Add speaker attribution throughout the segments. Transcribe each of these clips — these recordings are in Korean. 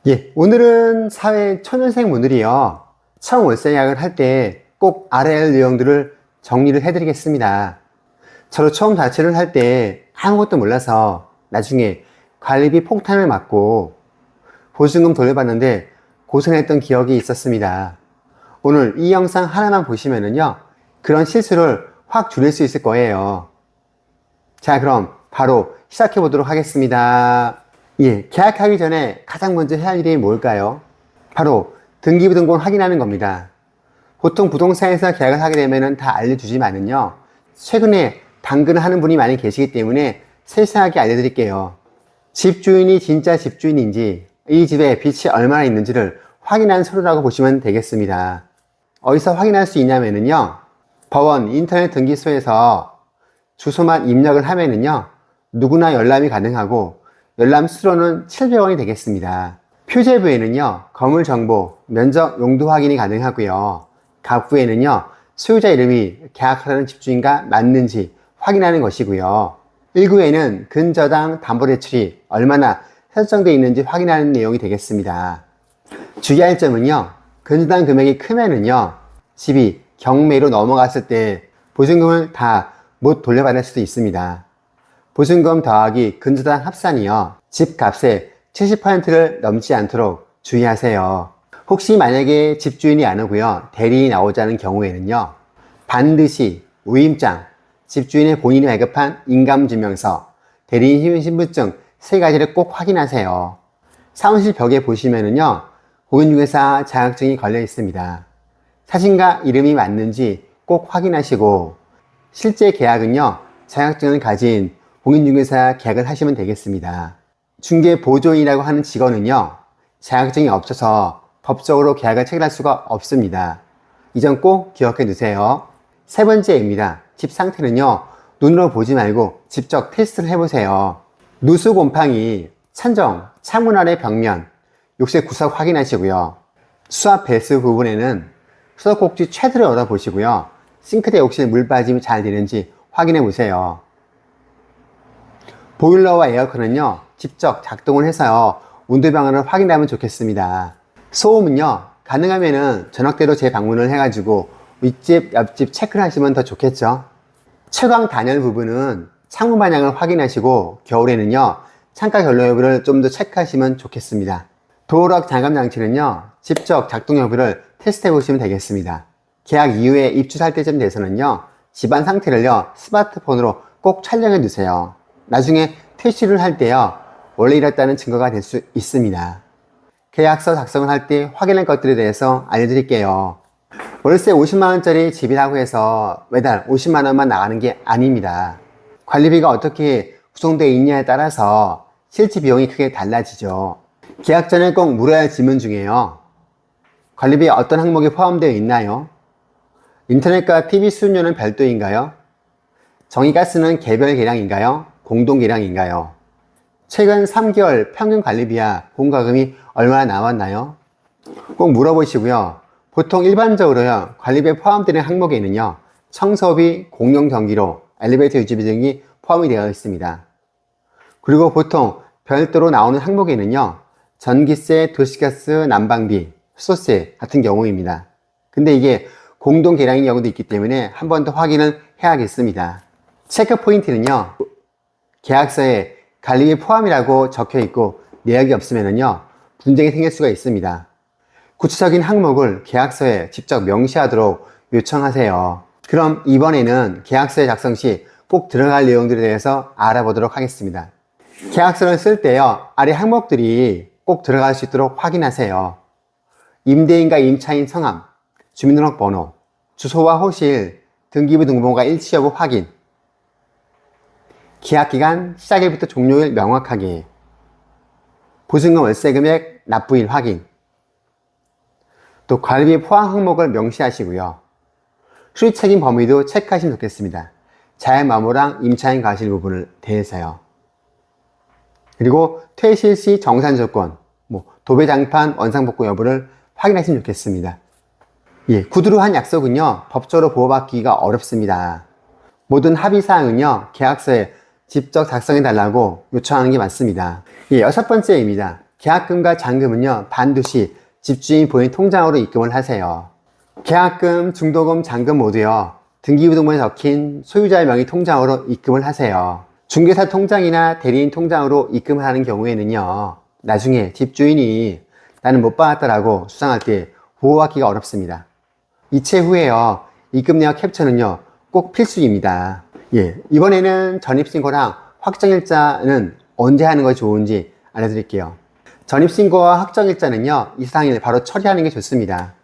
Speaker 1: 예, 오늘은 사회 초년생 분들이요. 처음 월세 계약을 할 때 꼭 알아야 할 내용들을 정리를 해드리겠습니다. 저도 처음 자취를 할 때 아무것도 몰라서 나중에 관리비 폭탄을 맞고 보증금 돌려받는데 고생했던 기억이 있었습니다. 오늘 이 영상 하나만 보시면은요, 그런 실수를 확 줄일 수 있을 거예요. 자, 그럼 바로 시작해 보도록 하겠습니다. 예, 계약하기 전에 가장 먼저 해야 할 일이 뭘까요? 바로 등기부등본 확인하는 겁니다. 보통 부동산에서 계약을 하게 되면 다 알려주지만은요, 최근에 당근을 하는 분이 많이 계시기 때문에 세세하게 알려드릴게요. 집주인이 진짜 집주인인지, 이 집에 빚이 얼마나 있는지를 확인하는 서류라고 보시면 되겠습니다. 어디서 확인할 수 있냐면요, 법원 인터넷 등기소에서 주소만 입력을 하면은요, 누구나 열람이 가능하고 열람 수수료는 700원이 되겠습니다. 표제부에는요, 건물 정보, 면적 용도 확인이 가능하고요. 갑부에는요, 소유자 이름이 계약하려는 집주인과 맞는지 확인하는 것이고요. 1구에는 근저당 담보대출이 얼마나 설정되어 있는지 확인하는 내용이 되겠습니다. 주의할 점은요, 근저당 금액이 크면은요, 집이 경매로 넘어갔을 때 보증금을 다 못 돌려받을 수도 있습니다. 보증금 더하기 근저당 합산이요, 집값의 70%를 넘지 않도록 주의하세요. 혹시 만약에 집주인이 안 오고요, 대리인이 나오자는 경우에는요, 반드시 위임장, 집주인의 본인이 발급한 인감증명서, 대리인 신분증 세 가지를 꼭 확인하세요. 사무실 벽에 보시면은요, 공인중개사 자격증이 걸려 있습니다. 사진과 이름이 맞는지 꼭 확인하시고, 실제 계약은요, 자격증을 가진 공인중개사 계약을 하시면 되겠습니다. 중개보조인이라고 하는 직원은요, 자격증이 없어서 법적으로 계약을 체결할 수가 없습니다. 이 점 꼭 기억해 두세요. 세 번째입니다. 집 상태는요, 눈으로 보지 말고 직접 테스트를 해보세요. 누수 곰팡이, 천정, 창문 아래 벽면, 욕실 구석 확인하시고요. 수압 배수 부분에는 수도꼭지 최대로 열어보시고요. 싱크대 욕실 물 빠짐이 잘 되는지 확인해 보세요. 보일러와 에어컨은요, 직접 작동을 해서요, 온도 변화를 확인하면 좋겠습니다. 소음은요, 가능하면은 전학대로 재방문을 해가지고 윗집, 옆집 체크를 하시면 더 좋겠죠. 채광 단열 부분은 창문 반향을 확인하시고 겨울에는요, 창가 결로 여부를 좀 더 체크하시면 좋겠습니다. 도어락 잠금 장치는요, 직접 작동 여부를 테스트해 보시면 되겠습니다. 계약 이후에 입주할 때쯤 돼서는요, 집안 상태를요, 스마트폰으로 꼭 촬영해 두세요. 나중에 퇴실을 할 때요, 원래 이랬다는 증거가 될 수 있습니다. 계약서 작성을 할 때 확인할 것들에 대해서 알려드릴게요. 월세 50만원짜리 집이라고 해서 매달 50만원만 나가는 게 아닙니다. 관리비가 어떻게 구성되어 있냐에 따라서 실제 비용이 크게 달라지죠. 계약 전에 꼭 물어야 할 질문 중에요, 관리비에 어떤 항목이 포함되어 있나요? 인터넷과 TV 수수료는 별도인가요? 전기가스는 개별 계량인가요? 공동 계량인가요? 최근 3개월 평균 관리비와 공과금이 얼마나 나왔나요? 꼭 물어보시고요. 보통 일반적으로요, 관리비에 포함되는 항목에는요, 청소비, 공용전기료, 엘리베이터 유지비 등이 포함이 되어 있습니다. 그리고 보통 별도로 나오는 항목에는요, 전기세, 도시가스, 난방비, 수도세 같은 경우입니다. 근데 이게 공동 계량인 경우도 있기 때문에 한 번 더 확인을 해야겠습니다. 체크 포인트는요, 계약서에 관리비 포함이라고 적혀 있고 내역이 없으면요, 분쟁이 생길 수가 있습니다. 구체적인 항목을 계약서에 직접 명시하도록 요청하세요. 그럼 이번에는 계약서의 작성 시 꼭 들어갈 내용들에 대해서 알아보도록 하겠습니다. 계약서를 쓸 때요, 아래 항목들이 꼭 들어갈 수 있도록 확인하세요. 임대인과 임차인 성함, 주민등록번호, 주소와 호실, 등기부 등본과 일치 여부 확인, 계약기간 시작일부터 종료일 명확하게, 보증금 월세금액 납부일 확인, 또 관리비 포함 항목을 명시하시고요. 수리책임 범위도 체크하시면 좋겠습니다. 자연마모랑 임차인 과실 부분을 대해서요. 그리고 퇴실 시 정산 조건, 도배장판 원상복구 여부를 확인하시면 좋겠습니다. 예, 구두로 한 약속은요, 법적으로 보호받기가 어렵습니다. 모든 합의사항은요, 계약서에 직접 작성해 달라고 요청하는 게 맞습니다. 예, 여섯 번째입니다. 계약금과 잔금은요, 반드시 집주인 본인 통장으로 입금을 하세요. 계약금, 중도금, 잔금 모두요, 등기부등본에 적힌 소유자의 명의 통장으로 입금을 하세요. 중개사 통장이나 대리인 통장으로 입금을 하는 경우에는요, 나중에 집주인이 나는 못 받았다라고 주장할 때 보호받기가 어렵습니다. 이체 후에요, 입금 내역 캡처는요, 꼭 필수입니다. 이번에는 전입신고랑 확정일자는 언제 하는 것이 좋은지 알려드릴게요. 전입신고와 확정일자는요, 이상일 바로 처리하는 게 좋습니다.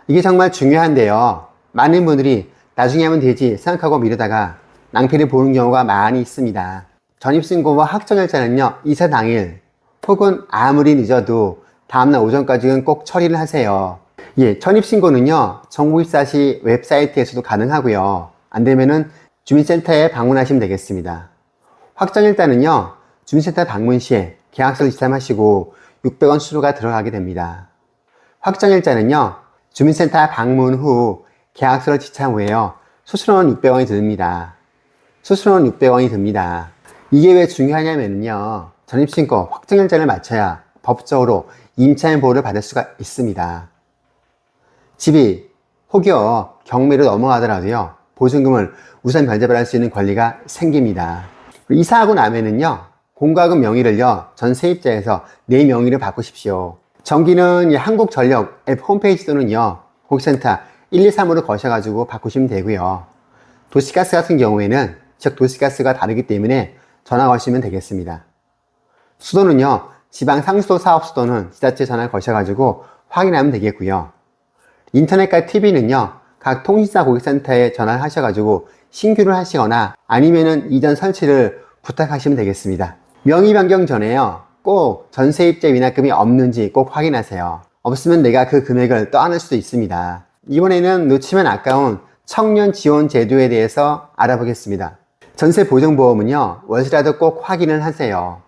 Speaker 1: 이게 정말 중요한데요, 많은 분들이 나중에 하면 되지 생각하고 미루다가 낭패를 보는 경우가 많이 있습니다. 전입신고와 확정일자는요, 이사 당일 혹은 아무리 늦어도 다음날 오전까지는 꼭 처리를 하세요. 전입신고는요, 정보입사 시 웹사이트에서도 가능하고요, 안되면은 주민센터에 방문하시면 되겠습니다. 확정일자는요, 주민센터 방문 시에 계약서를 지참하시고 600원 수수료가 들어가게 됩니다. 확정일자는요, 주민센터 방문 후 계약서를 지참 후에요, 수수료는 600원이 듭니다. 수수료는 600원이 듭니다. 이게 왜 중요하냐면요, 전입신고, 확정일자를 맞춰야 법적으로 임차인 보호를 받을 수가 있습니다. 집이 혹여 경매로 넘어가더라도요, 보증금을 우선 변제받을 수 있는 권리가 생깁니다. 이사하고 나면은요, 공과금 명의를요, 전 세입자에서 내 명의를 바꾸십시오. 전기는 한국전력 앱 홈페이지 또는요, 고객센터 123으로 거셔가지고 바꾸시면 되고요. 도시가스 같은 경우에는 지역 도시가스가 다르기 때문에 전화 거시면 되겠습니다. 수도는요, 지방상수도 사업수도는 지자체 전화를 거셔가지고 확인하면 되겠고요. 인터넷과 TV는요, 각 통신사 고객센터에 전화를 하셔가지고 신규를 하시거나 아니면은 이전 설치를 부탁하시면 되겠습니다. 명의 변경 전에요, 꼭 전세입자 위납금이 없는지 꼭 확인하세요. 없으면 내가 그 금액을 떠안을 수도 있습니다. 이번에는 놓치면 아까운 청년 지원 제도에 대해서 알아보겠습니다. 전세 보증보험은요, 월세라도 꼭 확인을 하세요.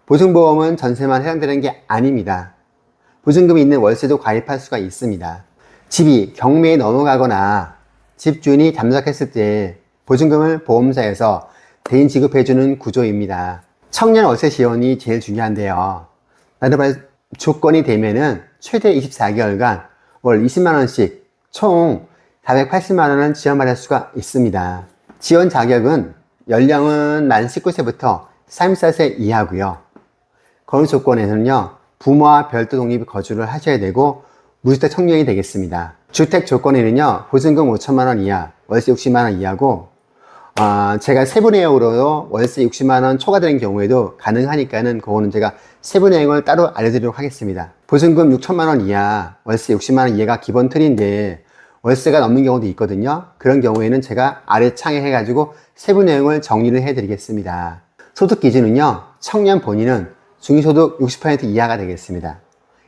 Speaker 1: 보증보험은 전세만 해당되는 게 아닙니다. 보증금이 있는 월세도 가입할 수가 있습니다. 집이 경매에 넘어가거나 집주인이 잠적했을 때 보증금을 보험사에서 대인 지급해주는 구조입니다. 청년 월세 지원이 제일 중요한데요. 나름의 조건이 되면은 최대 24개월간 월 20만원씩 총 480만원을 지원받을 수가 있습니다. 지원 자격은 연령은 만 19세부터 34세 이하고요. 거주 조건에서는요, 부모와 별도 독립 거주를 하셔야 되고 무주택 청년이 되겠습니다. 주택 조건에는요, 보증금 5천만원 이하, 월세 60만원 이하고 제가 세부내역으로 월세 60만원 초과되는 경우에도 가능하니까는 그거는 제가 세부내역을 따로 알려드리도록 하겠습니다. 보증금 6천만원 이하, 월세 60만원 이하가 기본 틀인데 월세가 넘는 경우도 있거든요. 그런 경우에는 제가 아래 창에 해가지고 세부내용을 정리를 해드리겠습니다. 소득 기준은요, 청년 본인은 중위소득 60% 이하가 되겠습니다.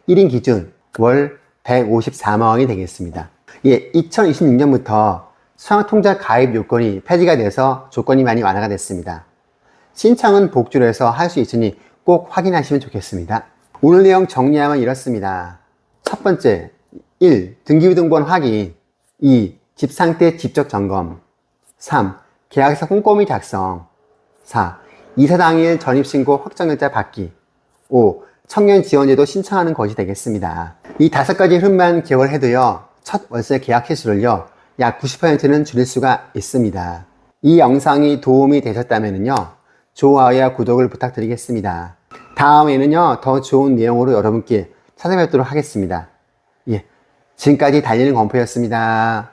Speaker 1: 1인 기준 월 154만원이 되겠습니다. 2026년부터 수학통장 가입 요건이 폐지가 돼서 조건이 많이 완화가 됐습니다. 신청은 복주로 해서 할 수 있으니 꼭 확인하시면 좋겠습니다. 오늘 내용 정리하면 이렇습니다. 첫 번째, 1. 등기부등본 확인. 2. 집상태 직접 점검. 3. 계약서 꼼꼼히 작성. 4. 이사 당일 전입신고 확정일자 받기. 5. 청년 지원제도 신청하는 것이 되겠습니다. 이 5가지 흐름만 기억을 해도요, 첫 월세 계약 횟수를요, 약 90%는 줄일 수가 있습니다. 이 영상이 도움이 되셨다면요, 좋아요와 구독을 부탁드리겠습니다. 다음에는요, 더 좋은 내용으로 여러분께 찾아뵙도록 하겠습니다. 지금까지 달리는 건포였습니다.